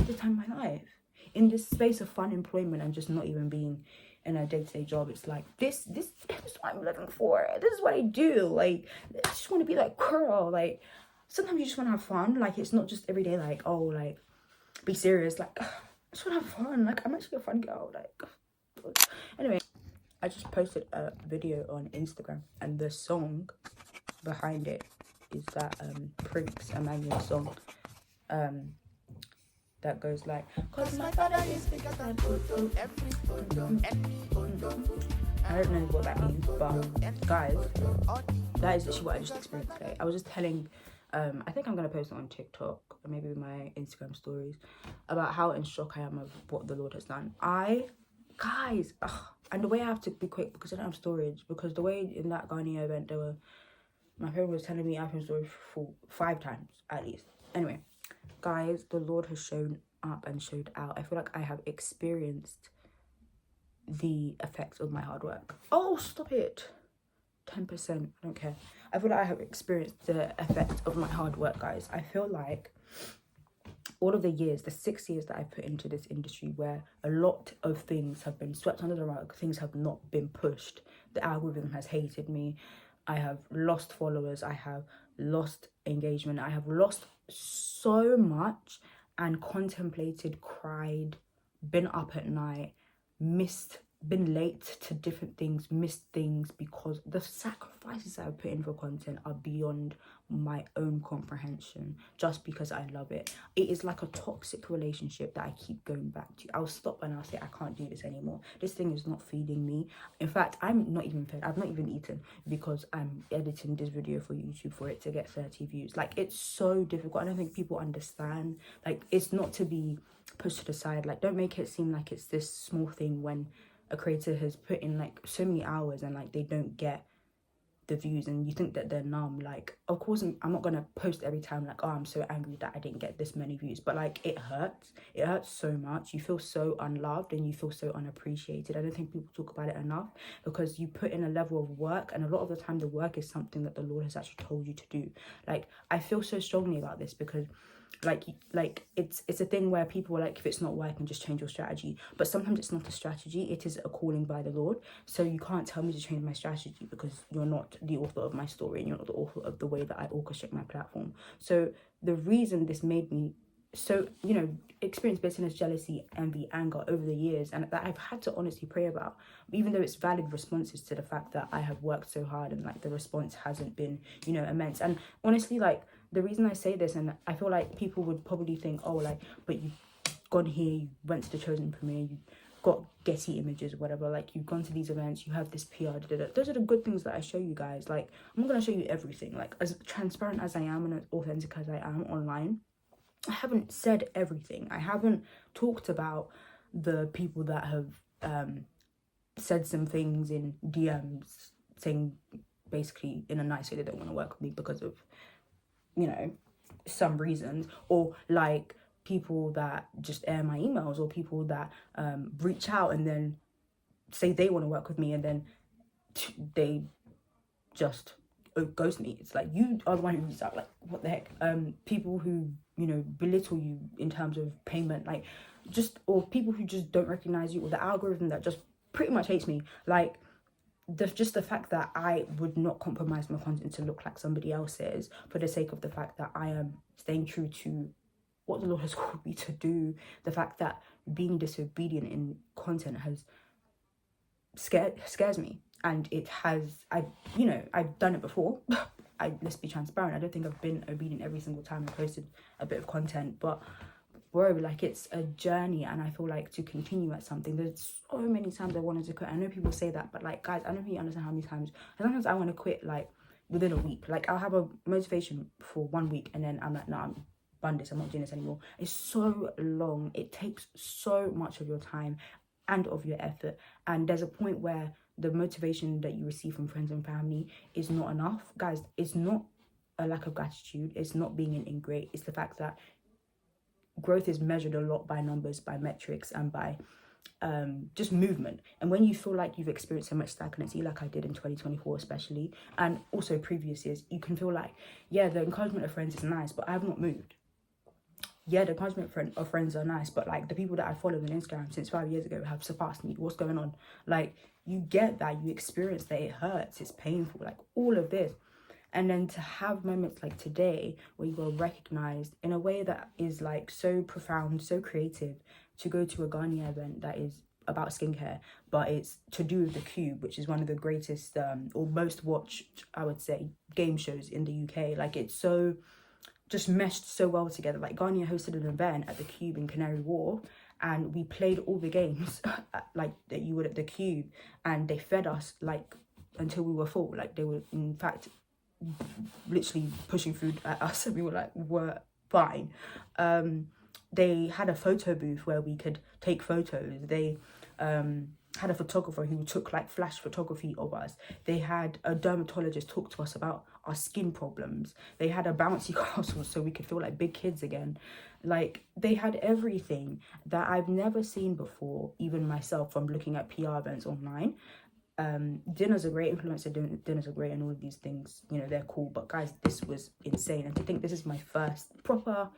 of the time of my life. In this space of fun employment and just not even being in a day-to-day job, it's like this is what I'm looking for. This is what I do. Like, I just want to be like, girl. Like, sometimes you just want to have fun. Like, it's not just every day like, oh, like, be serious. Like, I just want to have fun. Like, I'm actually a fun girl. Like, anyway, I just posted a video on Instagram, and the song behind it is that Prince Emmanuel song that goes like, cause my father is bigger than I don't know what that means, but guys, that is literally what I just experienced today. I was just telling I think I'm gonna post it on TikTok or maybe my Instagram stories about how in shock I am of what the Lord has done. Guys, and the way I have to be quick because I don't have storage, because the way in that garnier event my parent was telling me I have storage for 5 times at least. Anyway, guys, the Lord has shown up and showed out. I feel like I have experienced the effects of my hard work. Oh, stop it. 10%, I don't care. I feel like I have experienced the effect of my hard work, guys. I feel like all of the years, the 6 years that I put into this industry, where a lot of things have been swept under the rug, things have not been pushed, the algorithm has hated me, I have lost followers, I have lost engagement, I have lost so much, and contemplated, cried, been up at night, been late to different things, missed things, because the sacrifices I put in for content are beyond my own comprehension, just because I love it. It is like a toxic relationship that I keep going back to. I'll stop and I'll say, I can't do this anymore. This thing is not feeding me. In fact, I'm not even fed. I've not even eaten because I'm editing this video for YouTube for it to get 30 views. Like, it's so difficult. I don't think people understand. Like, it's not to be pushed to the side. Like, don't make it seem like it's this small thing when a creator has put in like so many hours and like they don't get the views and you think that they're numb. Like, of course I'm not gonna post every time like, oh, I'm so angry that I didn't get this many views, but like, it hurts so much. You feel so unloved and you feel so unappreciated. I don't think people talk about it enough, because you put in a level of work, and a lot of the time the work is something that the Lord has actually told you to do. Like, I feel so strongly about this because like it's a thing where people are like, if it's not working, just change your strategy. But sometimes it's not a strategy, it is a calling by the Lord. So you can't tell me to change my strategy because you're not the author of my story and you're not the author of the way that I orchestrate my platform. So the reason this made me so, experience bitterness, jealousy, envy, anger over the years, and that I've had to honestly pray about, even though it's valid responses to the fact that I have worked so hard and like the response hasn't been, immense. And honestly, like, the reason I say this, and I feel like people would probably think, oh, like, but you've gone here, you went to the Chosen premiere, you got Getty images or whatever, like, you've gone to these events, you have this PR, those are the good things that I show you guys. Like, I'm not gonna show you everything. Like, as transparent as I am and as authentic as I am online, I haven't said everything. I haven't talked about the people that have said some things in DMs saying basically in a nice way they don't want to work with me because of, some reasons, or like people that just air my emails, or people that reach out and then say they want to work with me and then they just ghost me. It's like, you are the one who reaches out. Like, what the heck? People who belittle you in terms of payment, like, just, or people who just don't recognize you, or the algorithm that just pretty much hates me. Like, just the fact that I would not compromise my content to look like somebody else's for the sake of the fact that I am staying true to what the Lord has called me to do. The fact that being disobedient in content has scares me, and it has, I've done it before. Let's be transparent, I don't think I've been obedient every single time I posted a bit of content, but bro, like, it's a journey, and I feel like to continue at something, there's so many times I wanted to quit. I know people say that, but like, guys, I don't think you understand how many times sometimes I want to quit like within a week. Like, I'll have a motivation for 1 week and then I'm like, no, I'm done this, I'm not doing this anymore. It's so long, it takes so much of your time and of your effort, and there's a point where the motivation that you receive from friends and family is not enough. Guys, it's not a lack of gratitude, it's not being an ingrate, it's the fact that growth is measured a lot by numbers, by metrics, and by just movement. And when you feel like you've experienced so much stagnancy, like I did in 2024 especially, and also previous years, you can feel like, yeah, the encouragement of friends is nice, but I have not moved. yeah, the encouragement of friends are nice, but like the people that I followed on Instagram since 5 years ago have surpassed me. What's going on? Like, you get that, you experience that, it hurts, it's painful, like all of this. And then to have moments like today where you are recognized in a way that is like so profound, so creative, to go to a Garnier event that is about skincare, but it's to do with The Cube, which is one of the greatest or most watched, I would say, game shows in the UK. Like, it's so just meshed so well together. Like, Garnier hosted an event at The Cube in Canary Wharf, and we played all the games like that you would at The Cube, and they fed us like until we were full. Like, they were in fact literally pushing food at us, and we were like, we're fine. They had a photo booth where we could take photos. They had a photographer who took like flash photography of us. They had a dermatologist talk to us about our skin problems. They had a bouncy castle so we could feel like big kids again. Like, they had everything that I've never seen before, even myself, from looking at PR events online. Dinners are great, influencer dinners are great, and all of these things, you know, they're cool, but guys, this was insane. And to think this is my first proper,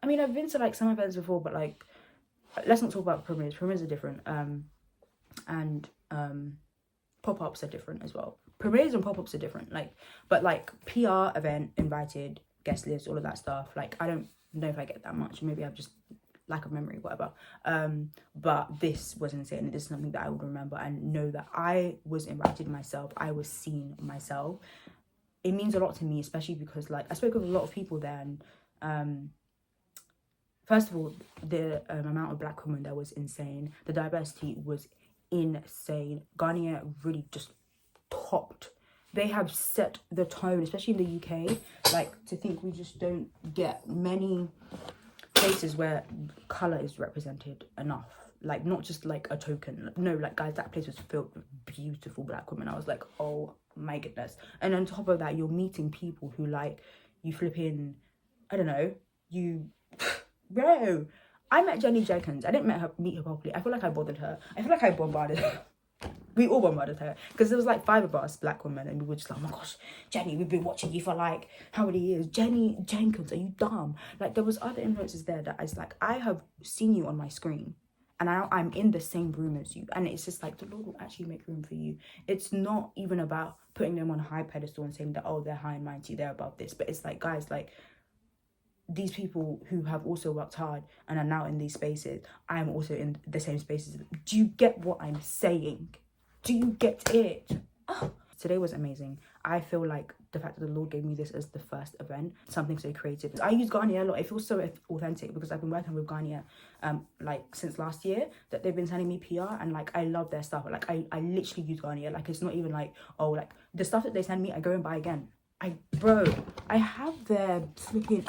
I mean, I've been to like some events before, but like, let's not talk about premieres. Premieres are different, and pop-ups are different as well. Premieres and pop-ups are different, like, but like PR event, invited guest list, all of that stuff, like, I don't know if I get that much. Maybe I've just lack of memory, whatever. But this was insane. This is something that I would remember and know that I was invited myself, I was seen myself. It means a lot to me, especially because like I spoke with a lot of people there, and first of all, the amount of black women there was insane. The diversity was insane. Garnier really just topped. They have set the tone, especially in the UK. Like, to think we just don't get many places where colour is represented enough. Like, not just like a token. No, like, guys, that place was filled with beautiful black women. I was like, oh my goodness. And on top of that, you're meeting people who, like, you flip in, I don't know, you bro, I met Jenny Jenkins. I didn't meet her properly. I feel like I bothered her. I feel like I bombarded her. We all bombarded her, because there was like 5 of us black women, and we were just like, oh my gosh, Jenny, we've been watching you for like how many years? Jenny Jenkins, are you dumb? Like, there was other influencers there that I was like, I have seen you on my screen, and I'm in the same room as you, and it's just like, the Lord will actually make room for you. It's not even about putting them on a high pedestal and saying that, oh, they're high and mighty, they're above this, but it's like, guys, like, these people who have also worked hard and are now in these spaces, I'm also in the same spaces. Do you get what I'm saying? Do you get it? Oh. Today was amazing. I feel like the fact that the Lord gave me this as the first event, something so creative. I use Garnier a lot. It feels so authentic because I've been working with Garnier like since last year, that they've been sending me PR, and like I love their stuff. Like I literally use Garnier. Like, it's not even like, oh, like the stuff that they send me, I go and buy again. I have their flipping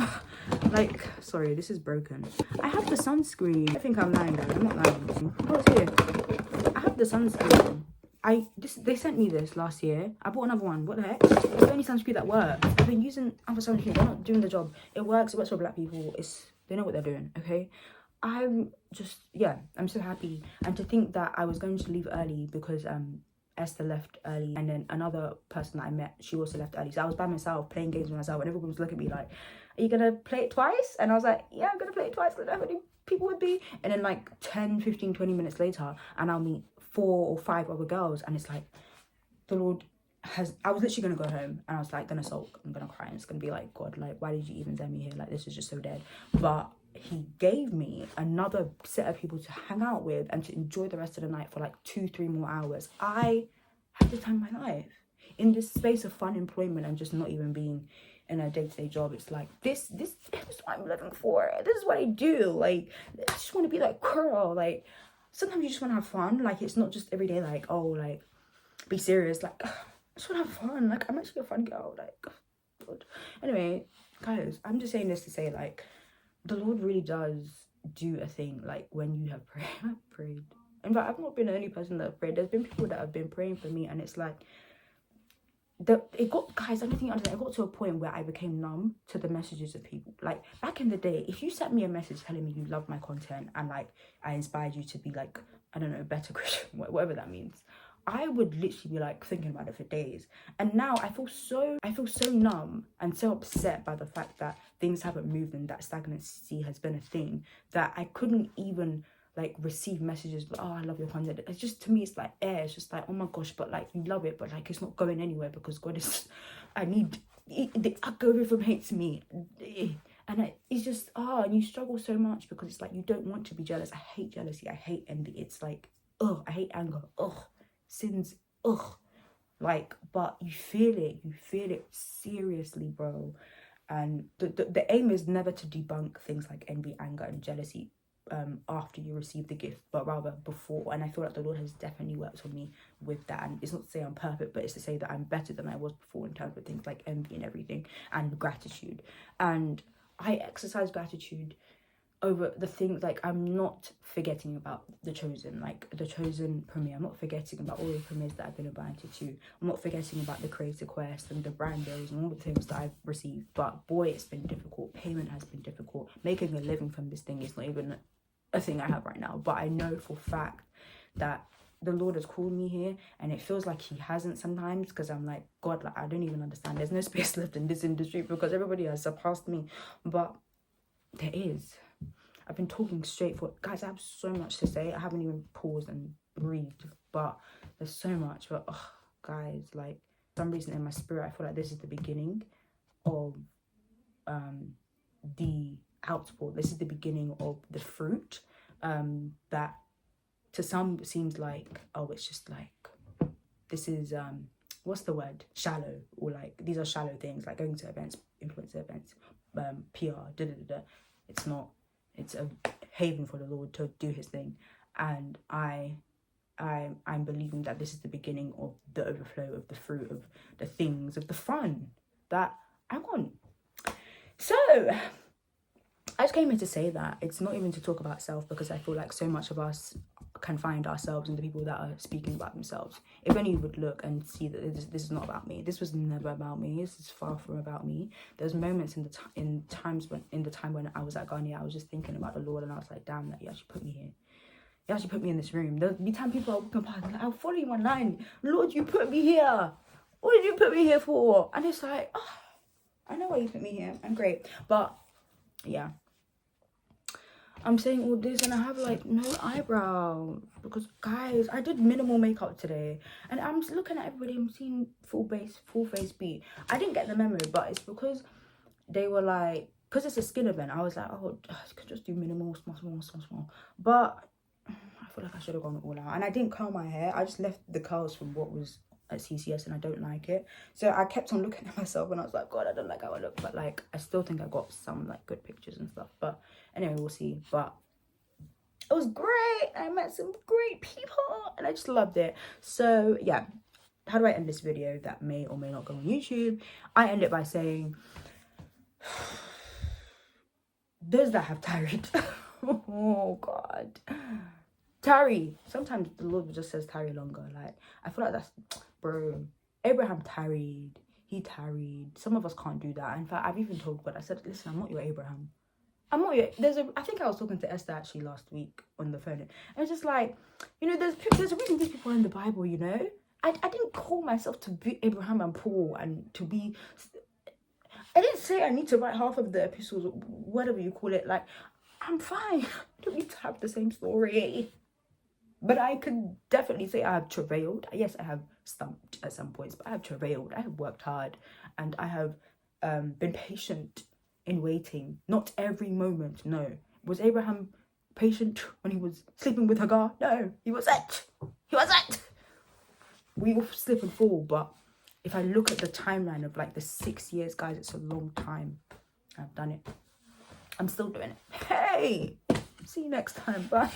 like, sorry, this is broken. I have the sunscreen. I think I'm lying, guys. I'm not lying. Oh, it's here. I have the sunscreen. They sent me this last year. I bought another one. What the heck? It's the only sunscreen that works. I've been using other sunscreen. They're not doing the job. It works for black people. They know what they're doing, okay? I'm just, yeah, I'm so happy. And to think that I was going to leave early because Esther left early, and then another person that I met, she also left early. So I was by myself playing games with myself, and everyone was looking at me like, are you gonna play it twice? And I was like, yeah, I'm gonna play it twice, because I don't know how many people would be. And then like 10, 15, 20 minutes later, and I'll meet 4 or 5 other girls, and it's like, the Lord has, I was literally gonna go home, and I was like, gonna sulk, I'm gonna cry, and it's gonna be like, God, like, why did you even send me here? Like, this is just so dead. But he gave me another set of people to hang out with and to enjoy the rest of the night for like 2-3 more hours. I had the time of my life in this space of fun employment and just not even being in a day-to-day job. It's like, this is what I'm living for. This is what I do. Like, I just want to be like, girl. Like, sometimes you just want to have fun. Like, it's not just every day like, oh, like, be serious. Like, I just want to have fun. Like, I'm actually a fun girl. Like, God. Anyway, guys, I'm just saying this to say, like, the Lord really does do a thing, like, when you have prayed. In fact, I've not been the only person that have prayed. There's been people that have been praying for me, and it's like, guys, I don't think you understand. It got to a point where I became numb to the messages of people. Like, back in the day, if you sent me a message telling me you love my content and, like, I inspired you to be, like, I don't know, a better Christian, whatever that means, I would literally be like thinking about it for days. And now I feel so numb and so upset by the fact that things haven't moved and that stagnancy has been a thing, that I couldn't even like receive messages like, oh, I love your content. It's just, to me, it's like air. It's just like, oh my gosh, but like you love it, but like it's not going anywhere because God is, the algorithm hates me. And it's just, and you struggle so much because it's like you don't want to be jealous. I hate jealousy. I hate envy. It's like, I hate anger. Sins. Like, but you feel it seriously, bro. And the aim is never to debunk things like envy, anger, and jealousy after you receive the gift, but rather before. And I feel like the Lord has definitely worked on me with that. And it's not to say I'm perfect, but it's to say that I'm better than I was before in terms of things like envy and everything, and gratitude. And I exercise gratitude over the things, like I'm not forgetting about the chosen, like the chosen premiere. I'm not forgetting about all the premieres that I've been invited to. I'm not forgetting about the creator quest and the brand deals and all the things that I've received. But boy, it's been difficult. Payment has been difficult. Making a living from this thing is not even a thing I have right now. But I know for a fact that the Lord has called me here, and it feels like he hasn't sometimes, because I'm like, God, like I don't even understand. There's no space left in this industry because everybody has surpassed me. But there is. I've been talking straight for, guys, I have so much to say. I haven't even paused and breathed, but there's so much. But guys, like, for some reason in my spirit, I feel like this is the beginning of the output. This is the beginning of the fruit that to some seems like, it's just like, this is what's the word, shallow, or like these are shallow things, like going to events, influencer events, PR, It's not. It's a haven for the Lord to do his thing. And I'm believing that this is the beginning of the overflow of the fruit, of the things, of the fun that I want. So I just came here to say that. It's not even to talk about self, because I feel like so much of us can find ourselves in the people that are speaking about themselves. If only you would look and see that this is not about me. This was never about me. This is far from about me. There's moments in the time when I was at Garnier, I was just thinking about the Lord, and I was like, damn, that you actually put me here. You actually put me in this room. There'll be time people are walking past, like, I'll follow you online. Lord, you put me here. What did you put me here for? And it's like, I know why you put me here. I'm great. But yeah, I'm saying all this and I have like no eyebrow, because guys, I did minimal makeup today, and I'm just looking at everybody. I'm seeing full face B. I didn't get the memo, but it's because they were like, because it's a skin event, I was like, I could just do minimal, small. But I feel like I should have gone all out. And I didn't curl my hair. I just left the curls from what was at CCS, and I don't like it. So I kept on looking at myself, and I was like, God, I don't like how I look. But like, I still think I got some like good pictures and stuff. But anyway, we'll see. But it was great. I met some great people, and I just loved it. So yeah, how do I end this video that may or may not go on YouTube? I end it by saying, those that have tarried, oh God, tarry. Sometimes the Lord just says tarry longer. Like, I feel like that's, bro, Abraham tarried. He tarried. Some of us can't do that. In fact, I've even told God, I said, listen, I'm not your Abraham. I'm not your, I think I was talking to Esther actually last week on the phone. And it's just like, you know, there's a reason these people are in the Bible, you know? I didn't call myself to be Abraham and Paul and to be, I didn't say I need to write half of the epistles, or whatever you call it. Like, I'm fine. I don't need to have the same story. But I could definitely say I have travailed. Yes, I have stumped at some points, but I have travailed. I have worked hard, and I have been patient in waiting. Not every moment, no. Was Abraham patient when he was sleeping with Hagar? No, he wasn't. He wasn't. We all slip and fall, but if I look at the timeline of like the 6 years, guys, it's a long time. I've done it. I'm still doing it. Hey, see you next time. Bye.